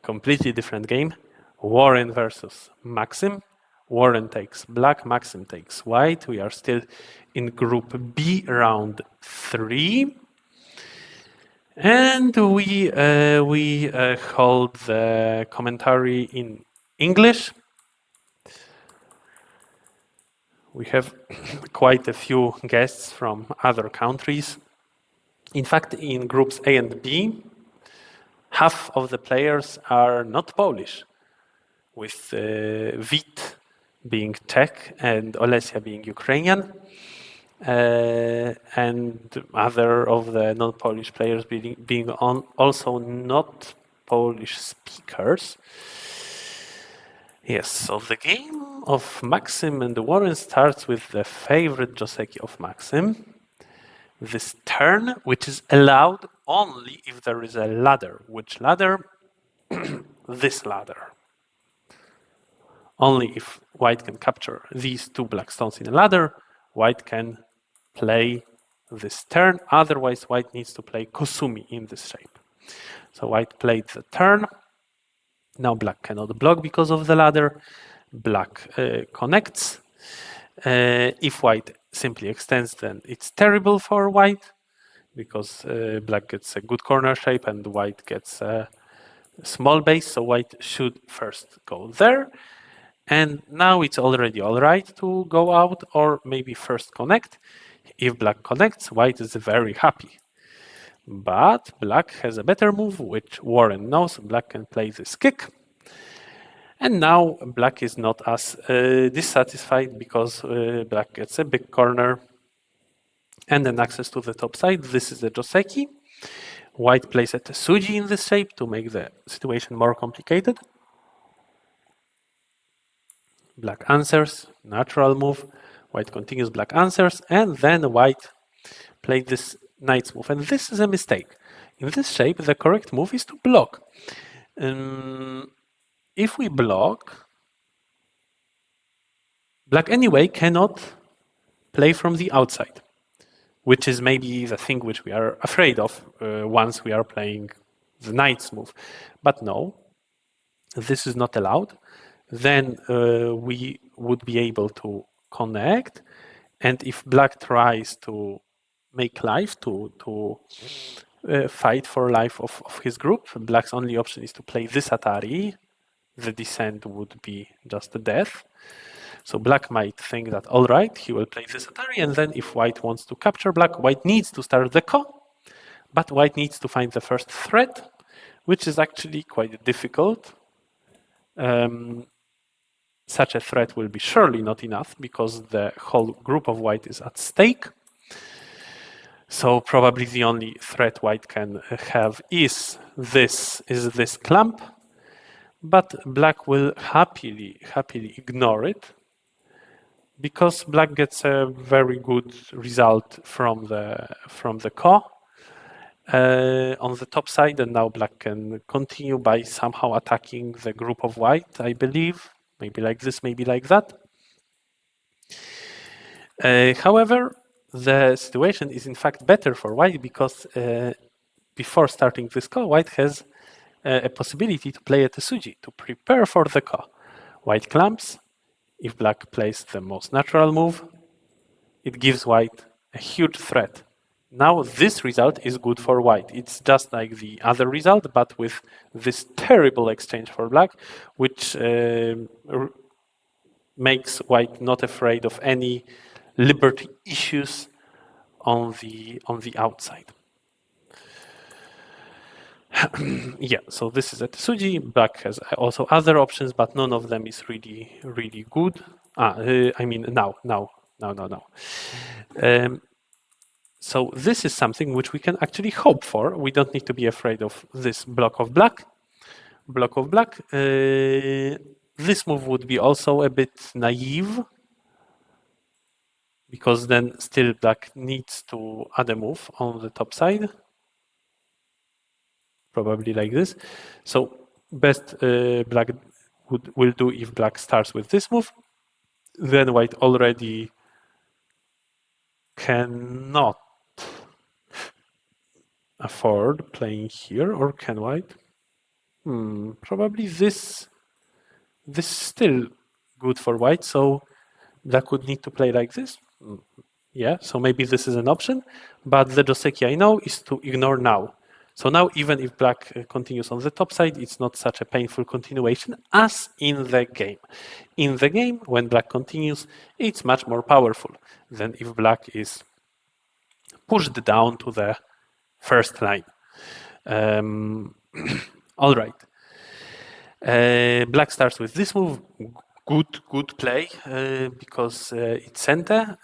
completely different game. Warren versus Maxim. Warren takes black, Maxim takes white. We are still in Group B, round 3. And we hold the commentary in English. We have quite a few guests from other countries. In fact, in groups A and B, half of the players are not Polish, with Wit being Czech and Olesia being Ukrainian, and other of the non-Polish players being also not Polish speakers. Yes, so the game of Maxim and Warren starts with the favorite Joseki of Maxim, this turn, which is allowed only if there is a ladder. Which ladder? This ladder. Only if white can capture these 2 black stones in a ladder, white can play this turn. Otherwise, white needs to play Kosumi in this shape. So white played the turn. Now black cannot block because of the ladder. Black connects. If white simply extends, then it's terrible for white because black gets a good corner shape and white gets a small base. So white should first go there. And now it's already all right to go out or maybe first connect. If black connects, white is very happy. But black has a better move, which Warren knows. Black can play this kick. And now black is not as dissatisfied because black gets a big corner and then access to the top side. This is the Joseki. White plays a Tsuji in this shape to make the situation more complicated. Black answers, natural move. White continues, black answers, and then white played this knight's move. And this is a mistake. In this shape, the correct move is to block. If we block, black anyway cannot play from the outside, which is maybe the thing which we are afraid of once we are playing the knight's move. But no, this is not allowed. Then we would be able to connect, and if black tries to make life, to fight for life of his group, black's only option is to play this Atari. The descent would be just a death. So black might think that, all right, he will play this Atari, and then if white wants to capture black, white needs to start the ko, but white needs to find the first threat, which is actually quite difficult. Such a threat will be surely not enough because the whole group of white is at stake. So probably the only threat white can have is this clamp, but black will happily ignore it because black gets a very good result from the ko on the top side, and now black can continue by somehow attacking the group of white, I believe. Maybe like this, maybe like that. However, the situation is in fact better for white because before starting this ko, white has a possibility to play a Tsuji to prepare for the ko. White clamps. If black plays the most natural move, it gives white a huge threat. Now this result is good for white. It's just like the other result, but with this terrible exchange for black, which makes white not afraid of any liberty issues on the outside. Yeah, so this is a Tsuji. Black has also other options, but none of them is really good. I mean now. So this is something which we can actually hope for. We don't need to be afraid of this block of black. This move would be also a bit naive because then still black needs to add a move on the top side. Probably like this. So best black will do if black starts with this move. Then white already cannot afford playing here, or can white? Probably this is still good for white, so black would need to play like this. Yeah, so maybe this is an option, but the Joseki I know is to ignore now. So now even if black continues on the top side, it's not such a painful continuation as in the game. In the game, when black continues, it's much more powerful than if black is pushed down to the first line. All right. Black starts with this move. Good play because it's center.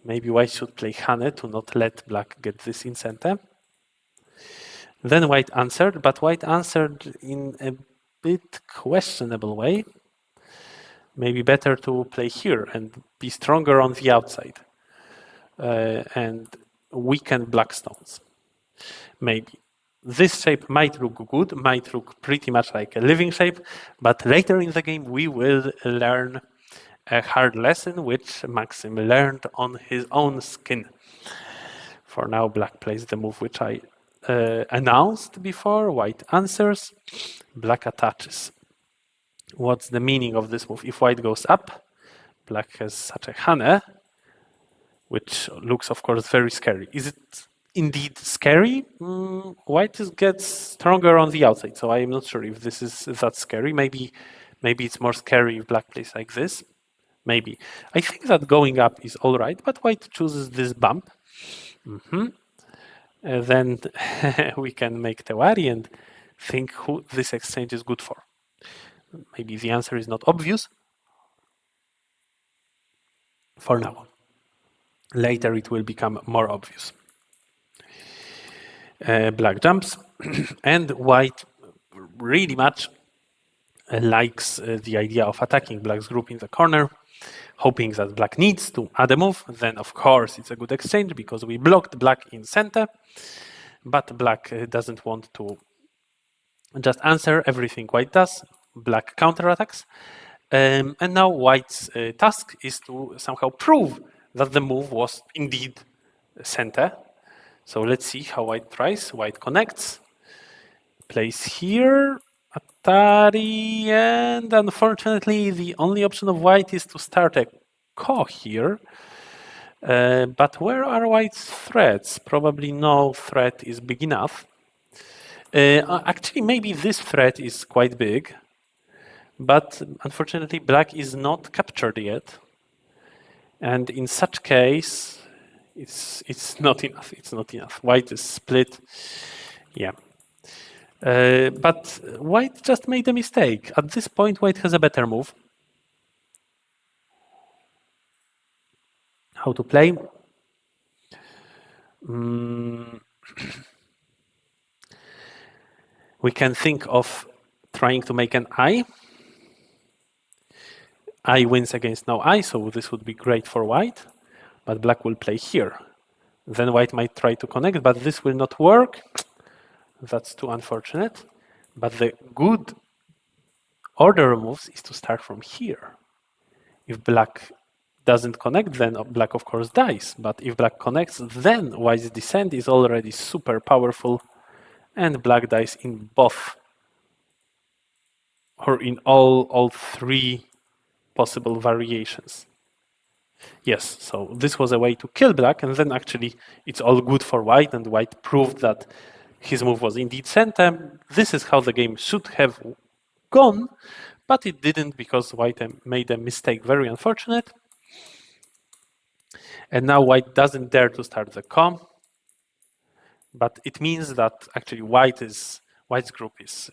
Maybe white should play Hane to not let black get this in center. Then white answered, but white answered in a bit questionable way. Maybe better to play here and be stronger on the outside and weaken black stones. Maybe. This shape might look good, might look pretty much like a living shape, but later in the game we will learn a hard lesson which Maxim learned on his own skin. For now, black plays the move which I announced before. White answers, black attaches. What's the meaning of this move? If white goes up, black has such a Hane, which looks, of course, very scary. Is it indeed scary? White gets stronger on the outside, so I'm not sure if this is that scary. Maybe it's more scary if black plays like this. Maybe. I think that going up is all right, but white chooses this bump. Then we can make Tewari and think who this exchange is good for. Maybe the answer is not obvious for now. Later it will become more obvious. Black jumps, and white really much likes the idea of attacking black's group in the corner, hoping that black needs to add a move. Then, of course, it's a good exchange because we blocked black in center, but black doesn't want to just answer everything white does. Black counterattacks. And now white's task is to somehow prove that the move was indeed center. So let's see how white tries. White connects, plays here, Atari, and unfortunately the only option of white is to start a ko here. But where are white's threats? Probably no threat is big enough. Actually, maybe this threat is quite big, but unfortunately black is not captured yet. And in such case, it's not enough. It's not enough. White is split. Yeah. But white just made a mistake. At this point, white has a better move. How to play? We can think of trying to make an I. I wins against no I, so this would be great for white. But black will play here. Then white might try to connect, but this will not work. That's too unfortunate. But the good order of moves is to start from here. If black doesn't connect, then black of course dies. But if black connects, then white's descent is already super powerful, and black dies in both, or in all three possible variations. Yes, so this was a way to kill black, and then actually it's all good for white, and white proved that his move was indeed center. This is how the game should have gone, but it didn't because white made a mistake, very unfortunate. And now white doesn't dare to start the com, but it means that actually white's group is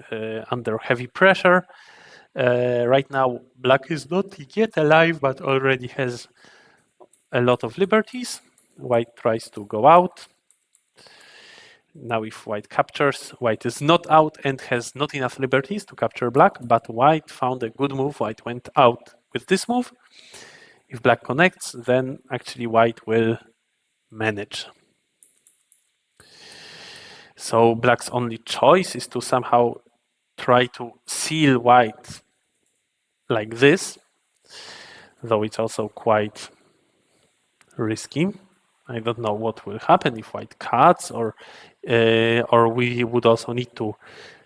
under heavy pressure. Right now, black is not yet alive, but already has a lot of liberties. White tries to go out. Now if white captures, white is not out and has not enough liberties to capture black, but white found a good move. White went out with this move. If black connects, then actually white will manage. So black's only choice is to somehow try to seal white like this, though it's also quite risky. I don't know what will happen if white cuts or or we would also need to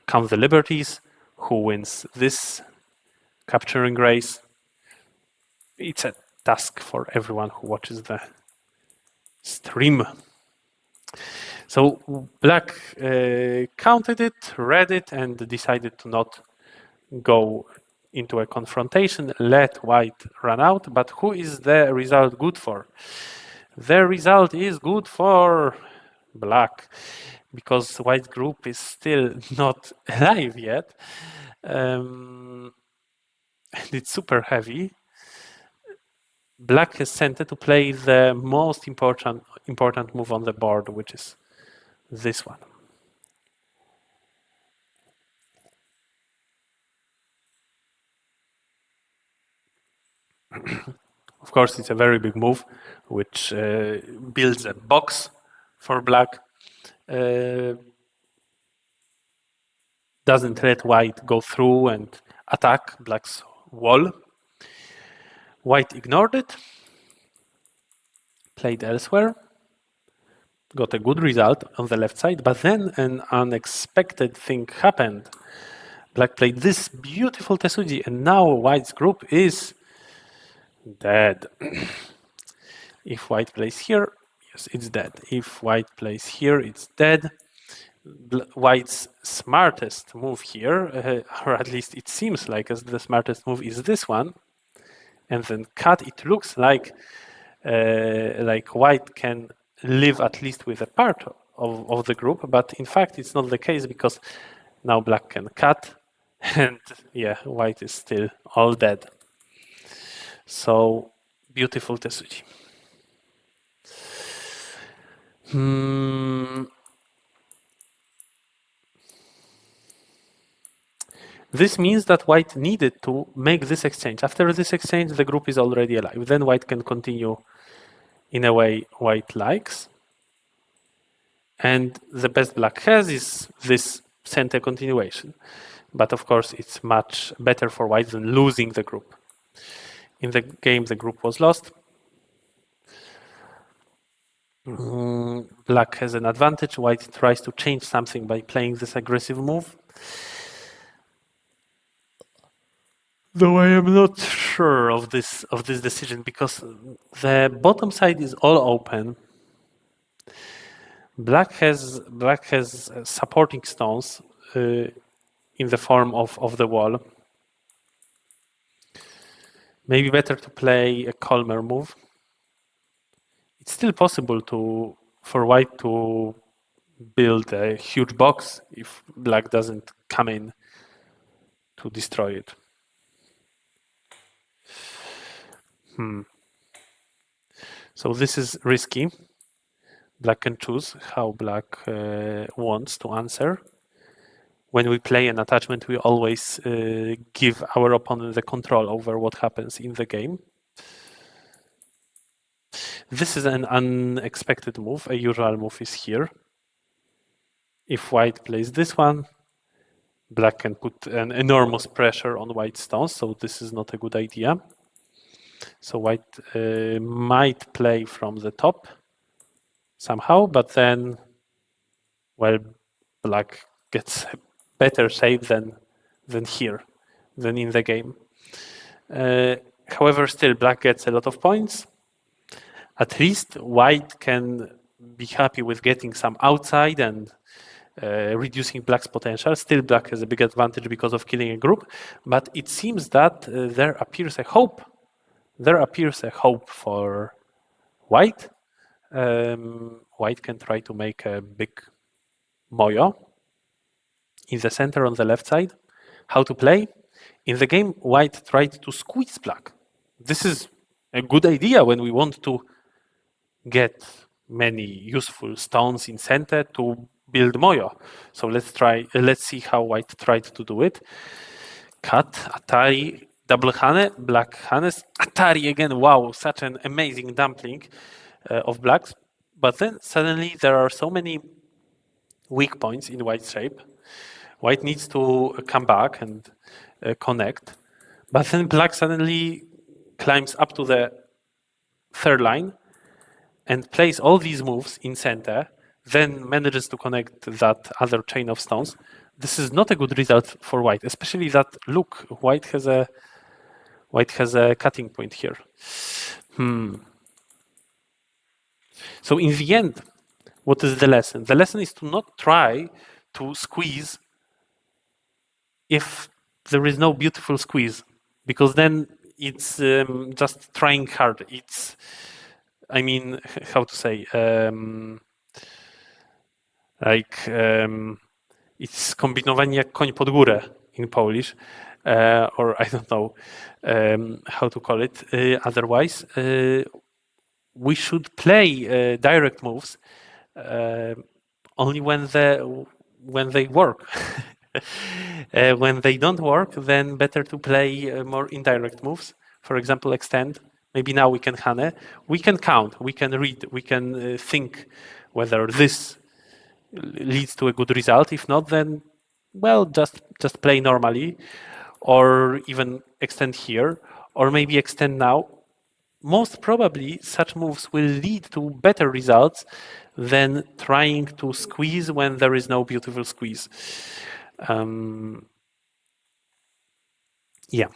count the liberties, who wins this capturing race. It's a task for everyone who watches the stream. So black counted it, read it, and decided to not go into a confrontation, let white run out. But who is the result good for? The result is good for black, because white group is still not alive yet. And it's super heavy. Black has sent it to play the most important move on the board, which is this one. Of course, it's a very big move, which builds a box for black. Doesn't let white go through and attack black's wall. White ignored it, played elsewhere, got a good result on the left side, but then an unexpected thing happened. Black played this beautiful Tesuji, and now white's group is dead. If white plays here, yes, it's dead. If white plays here, it's dead. White's smartest move here, or at least it seems like the smartest move, is this one. And then cut. It looks like white can live at least with a part of the group, but in fact it's not the case, because now black can cut, and yeah, white is still all dead. So beautiful Tesuji. This means that white needed to make this exchange. After this exchange, the group is already alive. Then white can continue in a way white likes. And the best black has is this center continuation. But of course, it's much better for white than losing the group. In the game, the group was lost. Black has an advantage. White tries to change something by playing this aggressive move. Though I am not sure of this decision, because the bottom side is all open. Black has supporting stones in the form of the wall. Maybe better to play a calmer move. It's still possible for white to build a huge box if black doesn't come in to destroy it. So this is risky. Black can choose how black wants to answer. When we play an attachment, we always give our opponent the control over what happens in the game. This is an unexpected move. A usual move is here. If white plays this one, black can put an enormous pressure on white stones, so this is not a good idea. So white might play from the top somehow, but then, well, black gets a better shape than here, than in the game. However, still black gets a lot of points. At least white can be happy with getting some outside and reducing black's potential. Still black has a big advantage because of killing a group, but it seems that there appears a hope. There appears a hope for white. White can try to make a big moyo in the center on the left side. How to play? In the game, white tried to squeeze black. This is a good idea when we want to get many useful stones in center to build moyo. So let's see how white tried to do it. Cut, Atari, double hane, black hanes, Atari again. Wow, such an amazing dumpling of blacks. But then suddenly there are so many weak points in white's shape. White needs to come back and connect. But then black suddenly climbs up to the third line and plays all these moves in center, then manages to connect that other chain of stones. This is not a good result for white, especially that, look, white has a cutting point here. So in the end, what is the lesson? The lesson is to not try to squeeze if there is no beautiful squeeze, because then it's just trying hard. It's, I mean, how to say, it's kombinowanie jak koń pod górę in Polish, or I don't know how to call it. Otherwise, we should play direct moves only when they work. When they don't work, then better to play more indirect moves. For example, extend. Maybe now we can hane. We can count. We can read. We can think whether this leads to a good result. If not, then well, just play normally, or even extend here, or maybe extend now. Most probably, such moves will lead to better results than trying to squeeze when there is no beautiful squeeze. Yeah.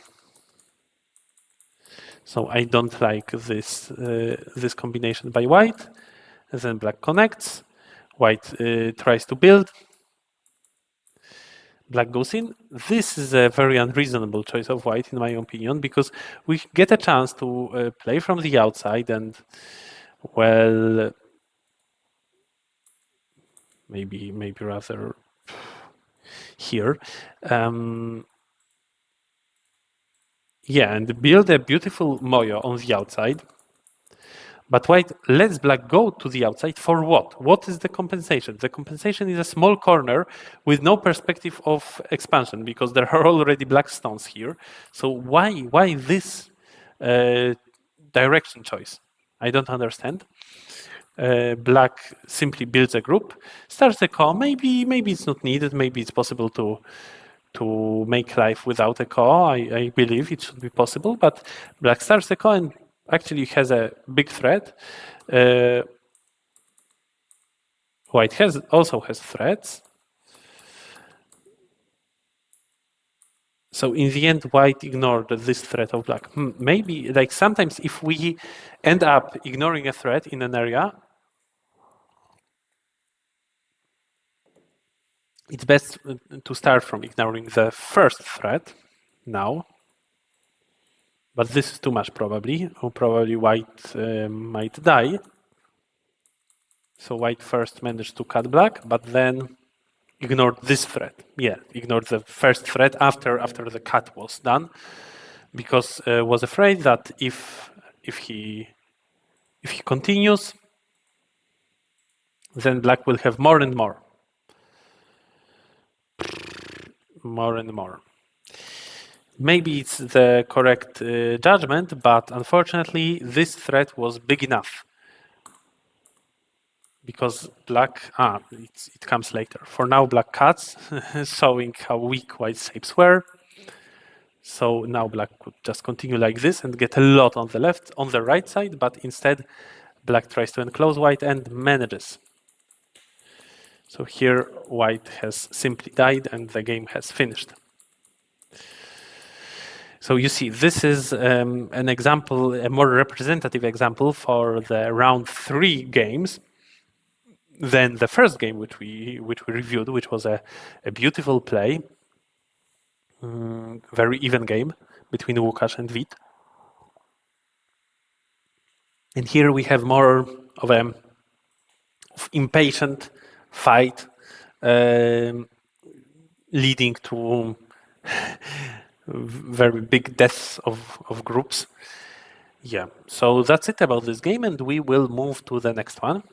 So I don't like this this combination by white. And then black connects. White tries to build. Black goes in. This is a very unreasonable choice of white, in my opinion, because we get a chance to play from the outside and, well, maybe rather here. Yeah, and build a beautiful moyo on the outside. But white lets black go to the outside for what? What is the compensation? The compensation is a small corner with no perspective of expansion, because there are already black stones here. So why this direction choice? I don't understand. Black simply builds a group, starts a core. Maybe it's not needed. Maybe it's possible to make life without a core. I believe it should be possible. But black starts a core and actually has a big threat. White also has threats. So in the end, white ignored this threat of black. Maybe, like sometimes if we end up ignoring a threat in an area, it's best to start from ignoring the first threat now. But this is too much probably. Or probably white might die. So white first managed to cut black, but then ignored this threat. Yeah, ignored the first threat after the cut was done, because was afraid that if he continues, then black will have more and more. More and more. Maybe it's the correct judgment, but unfortunately, this threat was big enough. Because black, it comes later. For now, black cuts, showing how weak white's shapes were. So now black could just continue like this and get a lot on the right side, but instead, black tries to enclose white and manages. So here, white has simply died and the game has finished. So you see, this is an example, a more representative example for the round 3 games than the first game which we reviewed, which was a beautiful play, very even game between Łukasz and Wit. And here we have more of a impatient fight leading to very big deaths of groups. Yeah, so that's it about this game, and we will move to the next one.